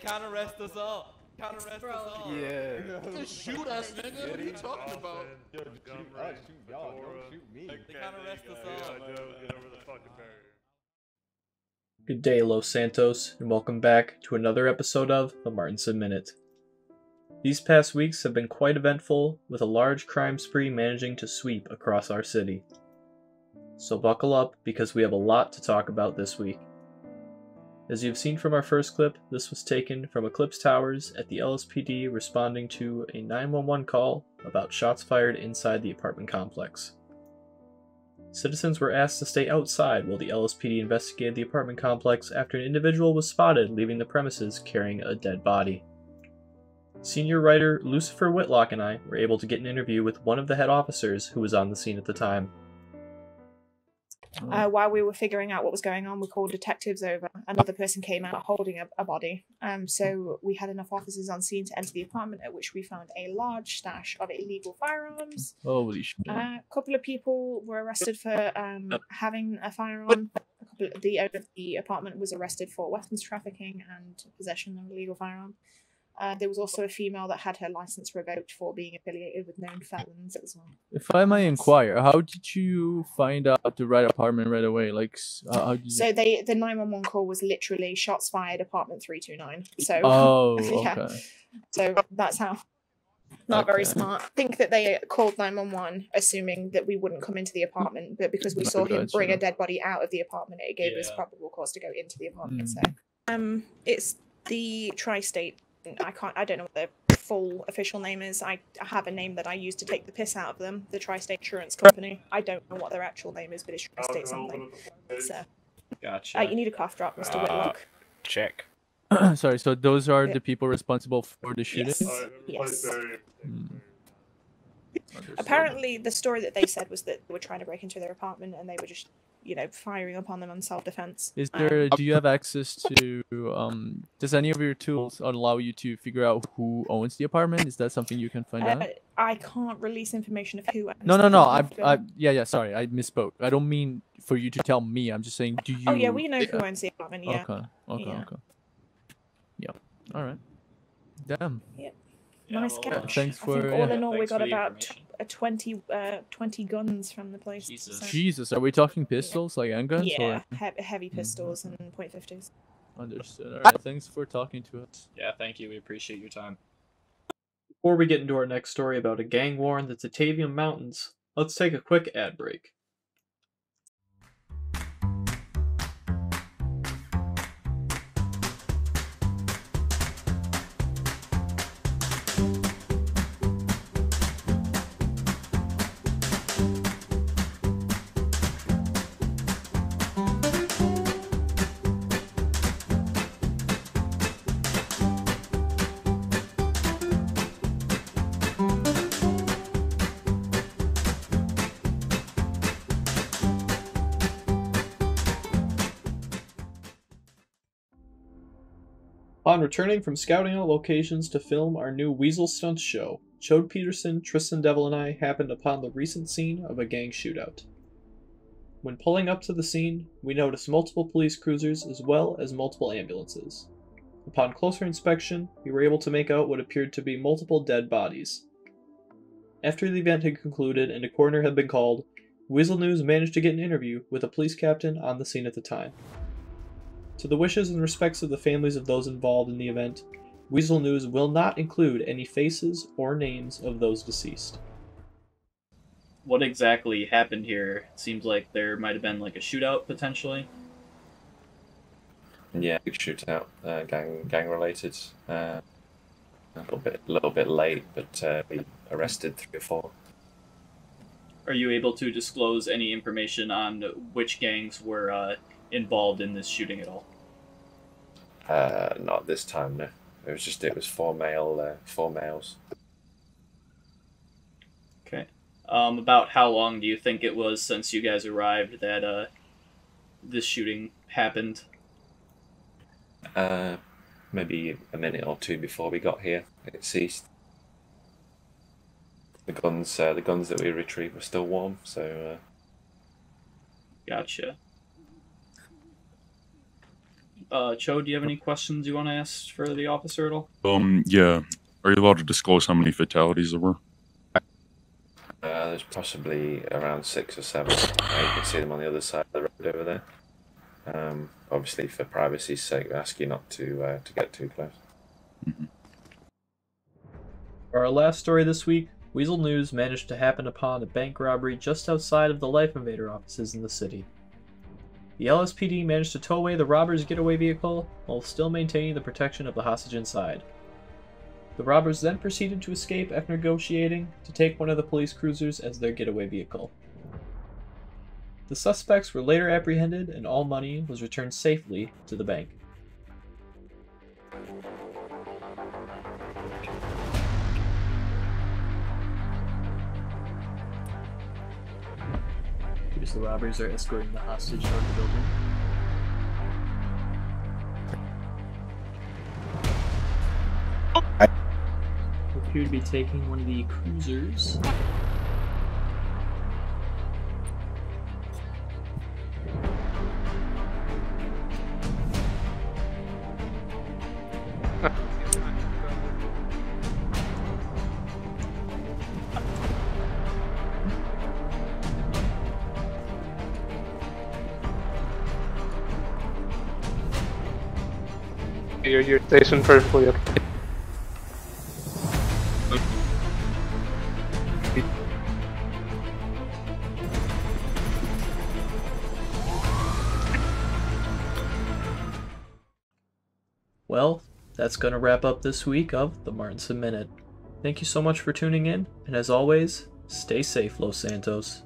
can't arrest us all. Can't arrest us all. Yeah. Just shoot us, nigga. What are you talking about? Yo, shoot us, shoot y'all, don't shoot me. They can't arrest us all. Get over the fucking barrier. Good day, Los Santos, and welcome back to another episode of the Martinson Minute. These past weeks have been quite eventful, with a large crime spree managing to sweep across our city. So buckle up, because we have a lot to talk about this week. As you've seen from our first clip, this was taken from Eclipse Towers at the LSPD responding to a 911 call about shots fired inside the apartment complex. Citizens were asked to stay outside while the LSPD investigated the apartment complex after an individual was spotted leaving the premises carrying a dead body. Senior writer Lucifer Whitlock and I were able to get an interview with one of the head officers who was on the scene at the time. While we were figuring out what was going on, we called detectives over. Another person came out holding a body. So we had enough officers on scene to enter the apartment, at which we found a large stash of illegal firearms. Holy shit. A couple of people were arrested for having a firearm. The owner of the apartment was arrested for weapons trafficking and possession of illegal firearm. There was also a female that had her license revoked for being affiliated with known felons as well. If I may inquire, how did you find out the right apartment right away? Like, how did you... So the 911 call was literally shots fired, apartment 329. So oh, yeah. Okay. So that's how. Not very smart. I think that they called 911 assuming that we wouldn't come into the apartment, but because we saw him bring a dead body out of the apartment, it gave us probable cause to go into the apartment. So it's the Tri-State. I don't know what their full official name is. I have a name that I use to take the piss out of them. The Tri-State Insurance Company. I don't know what their actual name is, but it's Tri-State something. So. Gotcha. You need a cough drop, Mr. Whitlock. Check. Sorry, so those are the people responsible for the shooting? Yes. Apparently, the story that they said was that they were trying to break into their apartment and they were just, firing upon them on self-defense. Do you have access to, does any of your tools allow you to figure out who owns the apartment? Is that something you can find out? I can't release information of who owns No. the Sorry, I misspoke. I don't mean for you to tell me. I'm just saying, do you... Oh, yeah, we know who owns the apartment, yeah. Okay. Yeah, alright. Damn. Yep. Nice catch. Thanks for... I think all in all, we got about 20 guns from the place. Jesus. So. Jesus, are we talking pistols, like handguns? Yeah, or... heavy pistols and .50s. Understood. Alright, thanks for talking to us. Yeah, thank you. We appreciate your time. Before we get into our next story about a gang war in the Tatavium Mountains, let's take a quick ad break. Upon returning from scouting out locations to film our new Weazel stunts show, Chode Peterson, Tristan Devil, and I happened upon the recent scene of a gang shootout. When pulling up to the scene, we noticed multiple police cruisers as well as multiple ambulances. Upon closer inspection, we were able to make out what appeared to be multiple dead bodies. After the event had concluded and a coroner had been called, Weazel News managed to get an interview with a police captain on the scene at the time. To the wishes and respects of the families of those involved in the event, Weazel News will not include any faces or names of those deceased. What exactly happened here? It seems like there might have been like a shootout, potentially. Yeah, big shootout, gang related. A little bit late, but we arrested 3 or 4. Are you able to disclose any information on which gangs were involved in this shooting at all? Not this time, no. It was 4 males. Okay. About how long do you think it was since you guys arrived that this shooting happened? Maybe a minute or 2 before we got here, it ceased. The guns that we retrieved were still warm, so. Gotcha. Cho, do you have any questions you want to ask for the officer at all? Yeah. Are you allowed to disclose how many fatalities there were? There's possibly around 6 or 7. You can see them on the other side of the road over there. Obviously, for privacy's sake, we ask you not to get too close. Mm-hmm. For our last story this week, Weazel News managed to happen upon a bank robbery just outside of the Life Invader offices in the city. The LSPD managed to tow away the robbers' getaway vehicle while still maintaining the protection of the hostage inside. The robbers then proceeded to escape after negotiating to take one of the police cruisers as their getaway vehicle. The suspects were later apprehended and all money was returned safely to the bank. The robbers are escorting the hostage out of the building. They appear to be taking one of the cruisers. Your station perfectly okay. Well, that's going to wrap up this week of the Martinson Minute. Thank you so much for tuning in, and as always, stay safe, Los Santos.